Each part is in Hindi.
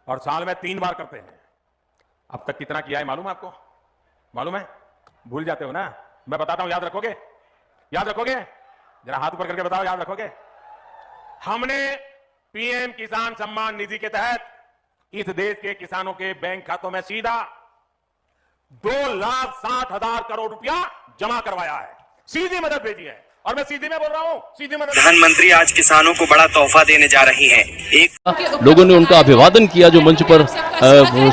और साल में 3 बार करते हैं। अब तक कितना किया है मालूम है आपको? मालूम है? भूल जाते हो ना? मैं बताता हूं, याद रखोगे? याद रखोगे? जरा हाथ ऊपर करके बताओ, याद रखोगे? हमने पीएम किसान सम्मान निधि के तहत इस देश के किसानों के बैंक खातों में सीधा 2,60,000 करोड़ रुपया जमा करवाया है, सीधी मदद भेजी है। और मैं सीधी में बोल रहा हूं, सीधी मदद। प्रधानमंत्री आज किसानों को बड़ा तोहफा देने जा रही हैं। एक लोगों ने उनका अभिवादन किया। जो मंच पर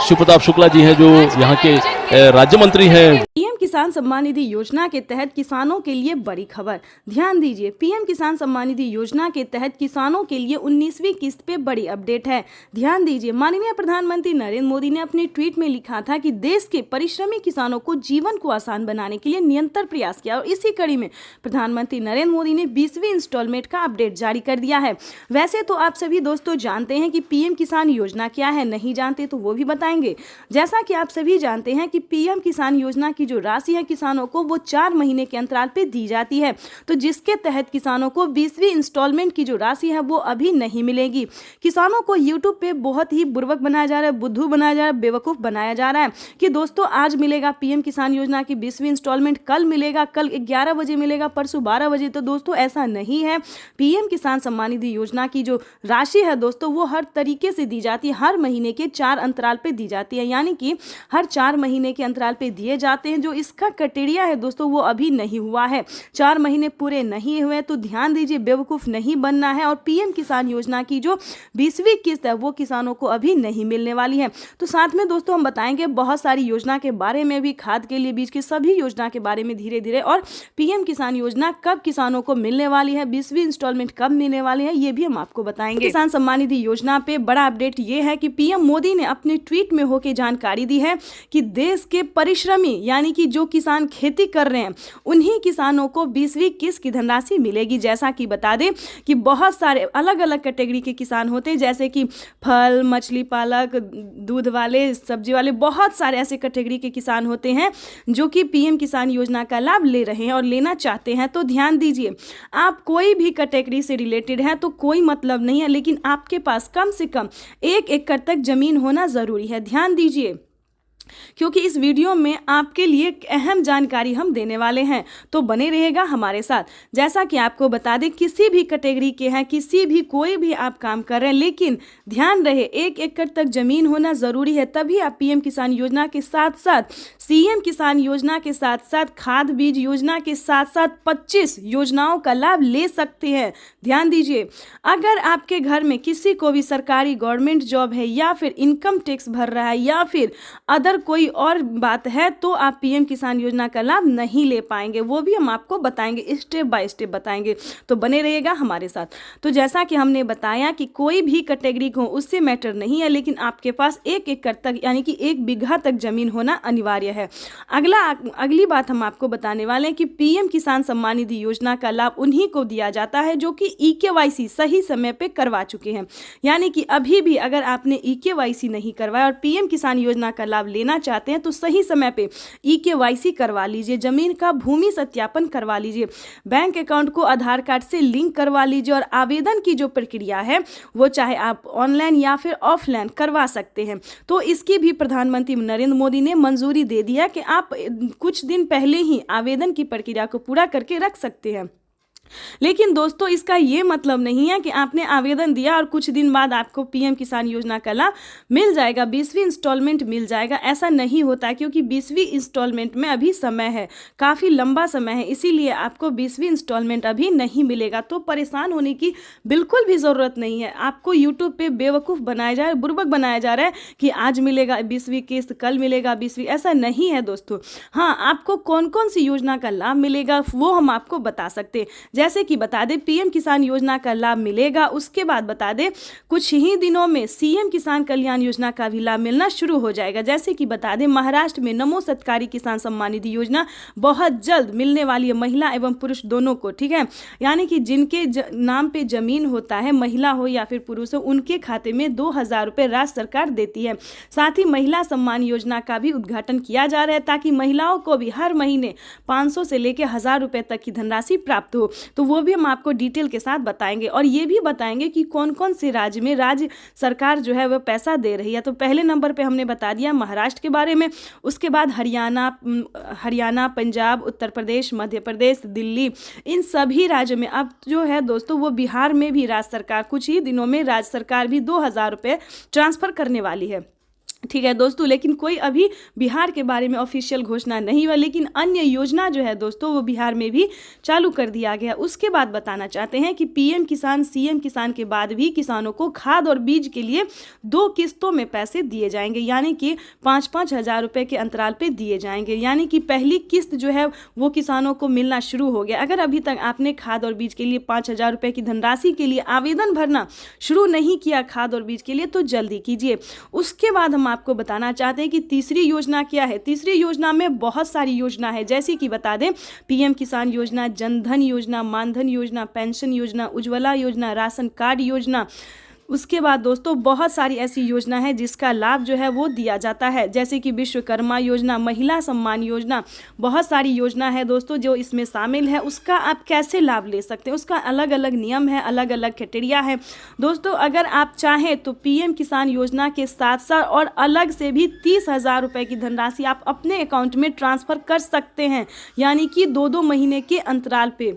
शिव प्रताप शुक्ला जी हैं, जो यहाँ के राज्य मंत्री हैं। पीएम किसान सम्मान निधि योजना के तहत किसानों के लिए बड़ी खबर, ध्यान दीजिए। पीएम किसान सम्मान निधि योजना के तहत किसानों के लिए 19वीं किस्त पे बड़ी अपडेट है, ध्यान दीजिए। माननीय प्रधानमंत्री नरेंद्र मोदी ने अपने ट्वीट में लिखा था कि देश के परिश्रमी किसानों को जीवन को आसान बनाने के लिए निरंतर प्रयास किया, और इसी कड़ी में प्रधानमंत्री नरेंद्र मोदी ने 20वीं इंस्टॉलमेंट का अपडेट जारी कर दिया है। वैसे तो आप सभी दोस्तों जानते हैं कि पीएम किसान योजना क्या है, नहीं जानते तो वो भी बताएंगे। जैसा कि आप सभी जानते हैं कि पीएम किसान योजना की जो राशि है किसानों को वो 4 महीने के अंतराल पे दी जाती है, तो जिसके तहत किसानों को 20वीं इंस्टॉलमेंट की जो राशि है वो अभी नहीं मिलेगी। किसानों को यूट्यूब पे बहुत ही बुर्बक बनाया जा रहा है, बुद्धू बनाया जा रहा है, बेवकूफ बनाया जा रहा है कि दोस्तों आज मिलेगा पीएम किसान योजना की 20वीं इंस्टॉलमेंट, कल मिलेगा, कल 11 बजे मिलेगा, परसों 12 बजे। तो दोस्तों ऐसा नहीं है। पीएम किसान सम्मान निधि योजना की जो राशि है दोस्तों वो हर तरीके से दी जाती है, हर महीने के 4 अंतराल पे दी जाती है, यानी कि हर 4 महीने के अंतराल पे दिए जाते हैं। जो इसका क्राइटेरिया है दोस्तों वो अभी नहीं हुआ है, 4 महीने पूरे नहीं हुए, तो ध्यान दीजिए, बेवकूफ नहीं बनना है। और पीएम किसान योजना की जो 20वीं किस्त है वो किसानों को अभी नहीं मिलने वाली है। तो साथ में दोस्तों हम बताएंगे बहुत सारी योजना के बारे में भी, खाद के लिए बीज की सभी योजना के बारे में धीरे धीरे, और पीएम किसान योजना कब किसानों को मिलने वाली है, 20वीं इंस्टॉलमेंट कब मिलने वाली है, ये भी हम आपको बताएंगे। किसान सम्मान निधि योजना पे बड़ा अपडेट ये है कि पीएम मोदी ने अपने ट्वीट में होकर जानकारी दी है कि देश के परिश्रमी यानी कि जो किसान खेती कर रहे हैं उन्हीं किसानों को 20वीं किस्त की धनराशि मिलेगी। जैसा कि बता दें कि बहुत सारे अलग अलग कैटेगरी के किसान होते हैं, जैसे कि फल, मछली पालक, दूध वाले, सब्जी वाले, बहुत सारे ऐसे कैटेगरी के किसान होते हैं जो कि पीएम किसान योजना का लाभ ले रहे हैं और लेना चाहते हैं। तो ध्यान दीजिए, आप कोई भी कैटेगरी से रिलेटेड है तो कोई मतलब नहीं है, लेकिन आपके पास कम से कम 1 एकड़ तक जमीन होना जरूरी है। ध्यान दीजिए, क्योंकि इस वीडियो में आपके लिए एक अहम जानकारी हम देने वाले हैं, तो बने रहेगा हमारे साथ। जैसा कि आपको बता दें, किसी भी कैटेगरी के हैं, किसी भी कोई भी आप काम कर रहे हैं, लेकिन ध्यान रहे 1 एकड़ तक जमीन होना जरूरी है, तभी आप पीएम किसान योजना के साथ साथ, सीएम किसान योजना के साथ साथ, खाद बीज योजना के साथ साथ 25 योजनाओं का लाभ ले सकते हैं। ध्यान दीजिए, अगर आपके घर में किसी को भी सरकारी गवर्नमेंट जॉब है, या फिर इनकम टैक्स भर रहा है, या फिर अदर कोई और बात है, तो आप पीएम किसान योजना का लाभ नहीं ले पाएंगे। वो भी हम आपको बताएंगे, स्टेप बाय स्टेप बताएंगे, तो बने रहिएगा हमारे साथ। तो जैसा कि हमने बताया कि कोई भी कैटेगरी को उससे मैटर नहीं है, लेकिन आपके पास 1 एकड़ तक यानी कि 1 बीघा तक जमीन होना अनिवार्य है। अगली बात हम आपको बताने वाले हैं कि पीएम किसान सम्मान निधि योजना का लाभ उन्हीं को दिया जाता है जो कि ईकेवाईसी सही समय पे करवा चुके हैं। यानी कि अभी भी अगर आपने ईकेवाईसी नहीं करवाया और पीएम किसान योजना का लाभ लेना चाहते हैं तो सही समय पे ईकेवाईसी करवा लीजिए, जमीन का भूमि सत्यापन करवा लीजिए, बैंक अकाउंट को आधार कार्ड से लिंक करवा लीजिए, और आवेदन की जो प्रक्रिया है वो चाहे आप ऑनलाइन या फिर ऑफलाइन करवा सकते हैं। तो इसकी भी प्रधानमंत्री नरेंद्र मोदी ने मंजूरी दे दिया कि आप कुछ दिन पहले ही आवेदन की प्रक्रिया को पूरा करके रख सकते हैं। लेकिन दोस्तों इसका ये मतलब नहीं है कि आपने आवेदन दिया और कुछ दिन बाद आपको पीएम किसान योजना का लाभ मिल जाएगा, 20वीं इंस्टॉलमेंट मिल जाएगा। ऐसा नहीं होता है, क्योंकि 20वीं इंस्टॉलमेंट में अभी समय है, काफ़ी लंबा समय है, इसीलिए आपको 20वीं इंस्टॉलमेंट अभी नहीं मिलेगा। तो परेशान होने की बिल्कुल भी ज़रूरत नहीं है। आपको यूट्यूब पे बेवकूफ़ बनाया जा रहा है, बुर्बक बनाया जा रहा है कि आज मिलेगा 20वीं किस्त, कल मिलेगा 20वीं, ऐसा नहीं है दोस्तों। हाँ, आपको कौन कौन सी योजना का लाभ मिलेगा वो हम आपको बता सकते हैं। जैसे कि बता दें पीएम किसान योजना का लाभ मिलेगा, उसके बाद बता दें कुछ ही दिनों में सीएम किसान कल्याण योजना का भी लाभ मिलना शुरू हो जाएगा। जैसे कि बता दें महाराष्ट्र में नमो सत्कारी किसान सम्मान निधि योजना बहुत जल्द मिलने वाली है, महिला एवं पुरुष दोनों को, ठीक है। यानी कि जिनके नाम पे जमीन होता है, महिला हो या फिर पुरुष हो, उनके खाते में 2,000 रुपये राज्य सरकार देती है। साथ ही महिला सम्मान योजना का भी उद्घाटन किया जा रहा है, ताकि महिलाओं को भी हर महीने 500 से लेकर 1,000 रुपये तक की धनराशि प्राप्त हो। तो वो भी हम आपको डिटेल के साथ बताएंगे और ये भी बताएंगे कि कौन कौन से राज्य में राज्य सरकार जो है वह पैसा दे रही है। तो पहले नंबर पे हमने बता दिया महाराष्ट्र के बारे में, उसके बाद हरियाणा, पंजाब, उत्तर प्रदेश, मध्य प्रदेश, दिल्ली, इन सभी राज्यों में अब जो है दोस्तों वो बिहार में भी राज्य सरकार कुछ ही दिनों में राज्य सरकार भी 2,000 रुपये ट्रांसफ़र करने वाली है। ठीक है दोस्तों, लेकिन कोई अभी बिहार के बारे में ऑफिशियल घोषणा नहीं हुआ, लेकिन अन्य योजना जो है दोस्तों वो बिहार में भी चालू कर दिया गया। उसके बाद बताना चाहते हैं कि पीएम किसान, सीएम किसान के बाद भी किसानों को खाद और बीज के लिए 2 किस्तों में पैसे दिए जाएंगे, यानी कि 5-5 हज़ार रुपये के अंतराल पे दिए जाएंगे। यानी कि पहली किस्त जो है वो किसानों को मिलना शुरू हो गया। अगर अभी तक आपने खाद और बीज के लिए 5,000 रुपये की धनराशि के लिए आवेदन भरना शुरू नहीं किया खाद और बीज के लिए, तो जल्दी कीजिए। उसके बाद हम आपको बताना चाहते हैं कि तीसरी योजना क्या है। तीसरी योजना में बहुत सारी योजना है, जैसे कि बता दें पीएम किसान योजना, जनधन योजना, मानधन योजना, पेंशन योजना, उज्ज्वला योजना, राशन कार्ड योजना। उसके बाद दोस्तों बहुत सारी ऐसी योजना है जिसका लाभ जो है वो दिया जाता है, जैसे कि विश्वकर्मा योजना, महिला सम्मान योजना, बहुत सारी योजना है दोस्तों जो इसमें शामिल है। उसका आप कैसे लाभ ले सकते हैं, उसका अलग अलग नियम है, अलग अलग क्राइटेरिया है दोस्तों। अगर आप चाहें तो पीएम किसान योजना के साथ साथ और अलग से भी 30,000 रुपये की धनराशि आप अपने अकाउंट में ट्रांसफ़र कर सकते हैं, यानी कि 2-2 महीने के अंतराल पे।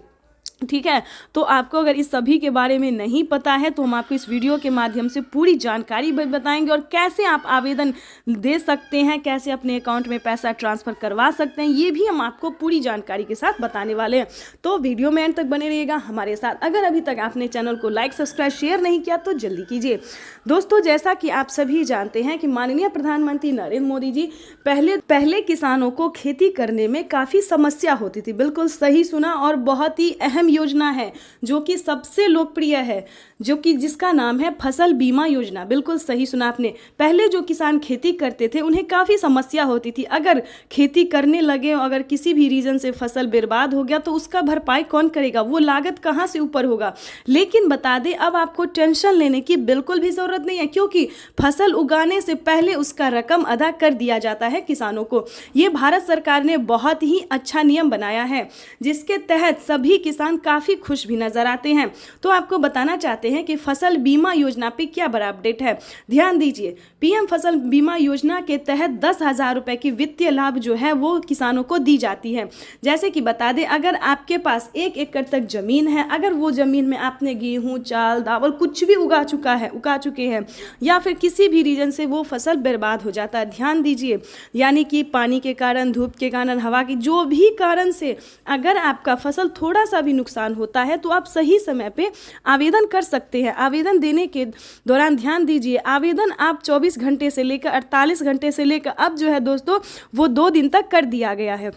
ठीक है, तो आपको अगर इस सभी के बारे में नहीं पता है तो हम आपको इस वीडियो के माध्यम से पूरी जानकारी बताएंगे और कैसे आप आवेदन दे सकते हैं, कैसे अपने अकाउंट में पैसा ट्रांसफ़र करवा सकते हैं, ये भी हम आपको पूरी जानकारी के साथ बताने वाले हैं। तो वीडियो में एंड तक बने रहिएगा हमारे साथ। अगर अभी तक आपने चैनल को लाइक, सब्सक्राइब, शेयर नहीं किया तो जल्दी कीजिए। दोस्तों जैसा कि आप सभी जानते हैं कि माननीय प्रधानमंत्री नरेंद्र मोदी जी पहले किसानों को खेती करने में काफ़ी समस्या होती थी। बिल्कुल सही सुना, और बहुत ही अहम योजना है जो कि सबसे लोकप्रिय है, जो कि जिसका नाम है फसल बीमा योजना। बिल्कुल सही सुना आपने। पहले जो किसान खेती करते थे उन्हें काफ़ी समस्या होती थी। अगर खेती करने लगे, अगर किसी भी रीज़न से फसल बर्बाद हो गया तो उसका भरपाई कौन करेगा, वो लागत कहाँ से ऊपर होगा। लेकिन बता दें अब आपको टेंशन लेने की बिल्कुल भी ज़रूरत नहीं है, क्योंकि फसल उगाने से पहले उसका रकम अदा कर दिया जाता है किसानों को। ये भारत सरकार ने बहुत ही अच्छा नियम बनाया है, जिसके तहत सभी किसान काफ़ी खुश भी नजर आते हैं। तो आपको बताना चाहते हैं कि फसल बीमा योजना पे क्या बड़ा अपडेट है। ध्यान दीजिए, पीएम फसल बीमा योजना के तहत 10,000 रुपये की वित्तीय लाभ जो है वो किसानों को दी जाती है। जैसे कि बता दें, अगर आपके पास 1 एकड़ तक जमीन है, अगर वो जमीन में आपने गेहूं, चावल, दावल कुछ भी उगा चुके हैं, या फिर किसी भी रीजन से वो फसल बर्बाद हो जाता है, ध्यान दीजिए, यानी कि पानी के कारण, धूप के कारण, हवा की जो भी कारण से अगर आपका फसल थोड़ा सा भी नुकसान होता है तो आप सही समय पे आवेदन कर सकते हैं। आवेदन देने के दौरान ध्यान दीजिए, आवेदन आप 24 घंटे से लेकर 48 घंटे से लेकर अब जो है दोस्तों वो 2 दिन तक कर दिया गया है।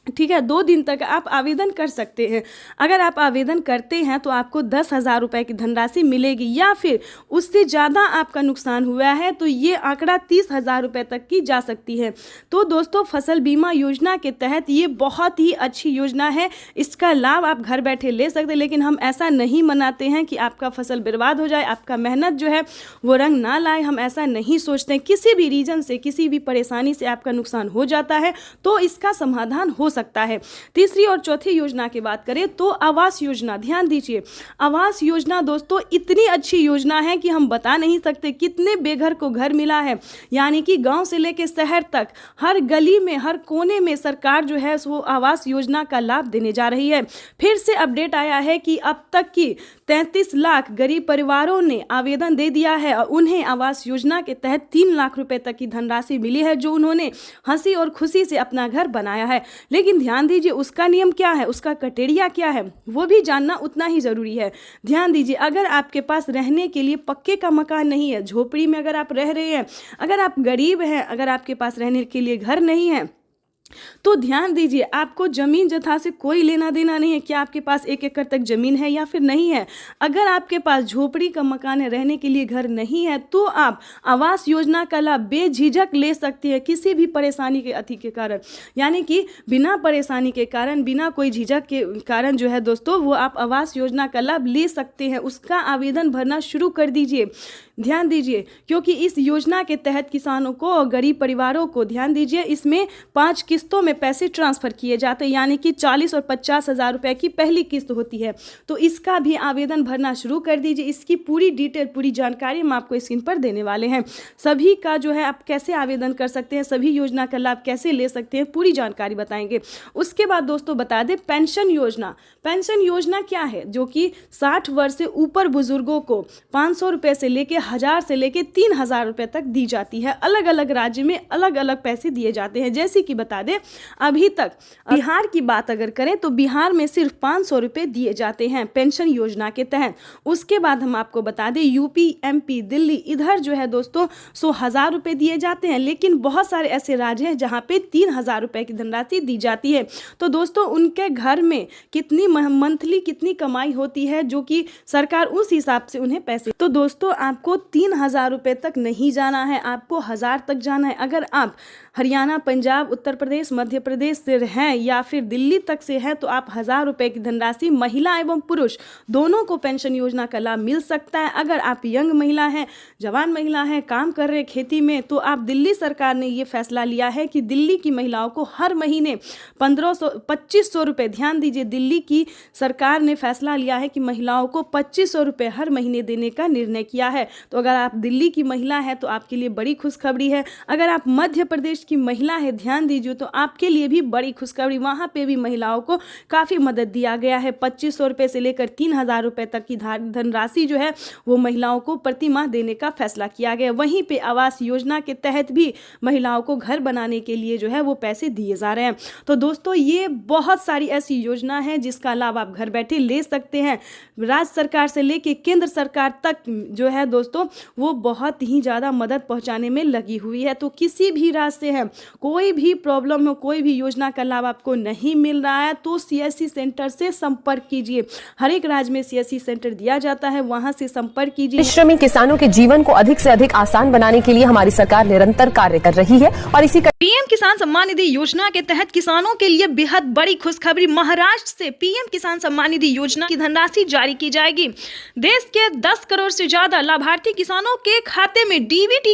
ठीक है, 2 दिन तक आप आवेदन कर सकते हैं। अगर आप आवेदन करते हैं तो आपको 10,000 रुपये की धनराशि मिलेगी, या फिर उससे ज़्यादा आपका नुकसान हुआ है तो ये आंकड़ा 30,000 रुपये तक की जा सकती है। तो दोस्तों फसल बीमा योजना के तहत ये बहुत ही अच्छी योजना है, इसका लाभ आप घर बैठे ले सकते हैं। लेकिन हम ऐसा नहीं मनाते हैं कि आपका फसल बर्बाद हो जाए, आपका मेहनत जो है वो रंग ना लाए, हम ऐसा नहीं सोचते हैं। किसी भी रीजन से, किसी भी परेशानी से आपका नुकसान हो जाता है तो इसका समाधान हो सकता है। तीसरी और चौथी योजना की बात करें तो आवास योजना। ध्यान दीजिए, आवास योजना दोस्तों इतनी अच्छी योजना है कि हम बता नहीं सकते कितने बेघर को घर मिला है। यानी कि गांव से लेकर शहर तक हर गली में, हर कोने में सरकार जो है वो आवास योजना का लाभ देने जा रही है। फिर से अपडेट आया है कि अब तक की 33 लाख गरीब परिवारों ने आवेदन दे दिया है और उन्हें आवास योजना के तहत 3 लाख रुपए तक की धनराशि मिली है, जो उन्होंने हंसी और खुशी से अपना घर बनाया है। लेकिन ध्यान दीजिए उसका नियम क्या है, उसका क्राइटेरिया क्या है, वो भी जानना उतना ही ज़रूरी है। ध्यान दीजिए, अगर आपके पास रहने के लिए पक्के का मकान नहीं है, झोपड़ी में अगर आप रह रहे हैं, अगर आप गरीब हैं, अगर आपके पास रहने के लिए घर नहीं है, तो ध्यान दीजिए आपको जमीन जथा से कोई लेना देना नहीं है। क्या आपके पास 1 एकड़ तक जमीन है या फिर नहीं है। अगर आपके पास झोपड़ी का मकान है, रहने के लिए घर नहीं है, तो आप आवास योजना का लाभ बेझिझक ले सकती है, किसी भी परेशानी के अति के कारण, यानी कि बिना परेशानी के कारण, बिना कोई झिझक के कारण जो है दोस्तों वो आप आवास योजना का लाभ ले सकते हैं। उसका आवेदन भरना शुरू कर दीजिए। ध्यान दीजिए, क्योंकि इस योजना के तहत किसानों को और गरीब परिवारों को, ध्यान दीजिए, इसमें 5 किस्तों में पैसे ट्रांसफ़र किए जाते हैं, यानी कि 40 और 50 हज़ार रुपये की पहली किस्त होती है। तो इसका भी आवेदन भरना शुरू कर दीजिए। इसकी पूरी डिटेल, पूरी जानकारी हम आपको स्क्रीन पर देने वाले हैं। सभी का जो है आप कैसे आवेदन कर सकते हैं, सभी योजना का लाभ कैसे ले सकते हैं, पूरी जानकारी बताएंगे। उसके बाद दोस्तों बता दें पेंशन योजना। पेंशन योजना क्या है? जो कि 60 वर्ष से ऊपर बुजुर्गों को 500 रुपये से लेके 1000 से लेके 3000 रुपये तक दी जाती है। अलग अलग राज्य में अलग अलग पैसे दिए जाते हैं। जैसे कि बता दें अभी तक बिहार की बात अगर करें तो बिहार में सिर्फ 500 रुपये दिए जाते हैं पेंशन योजना के तहत। उसके बाद हम आपको बता दें यूपी, एमपी, दिल्ली, इधर जो है दोस्तों 1000 रुपये दिए जाते हैं। लेकिन बहुत सारे ऐसे राज्य हैं जहाँ पे 3000 रुपये की धनराशि दी जाती है। तो दोस्तों उनके घर में कितनी मंथली कितनी कमाई होती है, जो कि सरकार उस हिसाब से उन्हें पैसे। तो दोस्तों आपको 3000 रुपये तक नहीं जाना है, आपको 1000 तक जाना है। अगर आप हरियाणा, पंजाब, उत्तर प्रदेश, मध्य प्रदेश से हैं या फिर दिल्ली तक से हैं तो आप 1000 रुपये की धनराशि महिला एवं पुरुष दोनों को पेंशन योजना का लाभ मिल सकता है। अगर आप यंग महिला हैं, जवान महिला हैं, काम कर रहे खेती में, तो आप दिल्ली सरकार ने ये फैसला लिया है कि दिल्ली की महिलाओं को हर महीने 2500 रुपये, ध्यान दीजिए, दिल्ली की सरकार ने फैसला लिया है कि महिलाओं को 2500 रुपये हर महीने देने का निर्णय किया है। तो अगर आप दिल्ली की महिला है तो आपके लिए बड़ी खुशखबरी है। अगर आप मध्य प्रदेश की महिला है, ध्यान दीजिए, तो आपके लिए भी बड़ी खुशखबरी, वहाँ पे भी महिलाओं को काफ़ी मदद दिया गया है। 2500 रुपये से लेकर 3000 रुपये तक की धनराशि जो है वो महिलाओं को प्रति माह देने का फैसला किया गया। वहीं पे आवास योजना के तहत भी महिलाओं को घर बनाने के लिए जो है वो पैसे दिए जा रहे हैं। तो दोस्तों ये बहुत सारी ऐसी योजना है जिसका लाभ आप घर बैठे ले सकते हैं। राज्य सरकार से लेके केंद्र सरकार तक जो है दोस्तों वो बहुत ही ज़्यादा मदद पहुंचाने में लगी हुई है। तो किसी भी राज्य से है, कोई भी प्रॉब्लम हो, कोई भी योजना का लाभ आपको नहीं मिल रहा है तो सीएससी सेंटर से संपर्क कीजिए। हर एक राज्य में सीएससी सेंटर दिया जाता है, वहां से संपर्क कीजिए। परिश्रमी किसानों के जीवन को अधिक से अधिक आसान बनाने के लिए हमारी सरकार निरंतर कार्य कर रही है और इसी पीएम किसान सम्मान निधि योजना के तहत किसानों के लिए बेहद बड़ी खुशखबरी। महाराष्ट्र से पीएम किसान सम्मान निधि योजना की धनराशि जारी की जाएगी। देश के 10 करोड़ से ज्यादा लाभार्थी किसानों के खाते में डीबीटी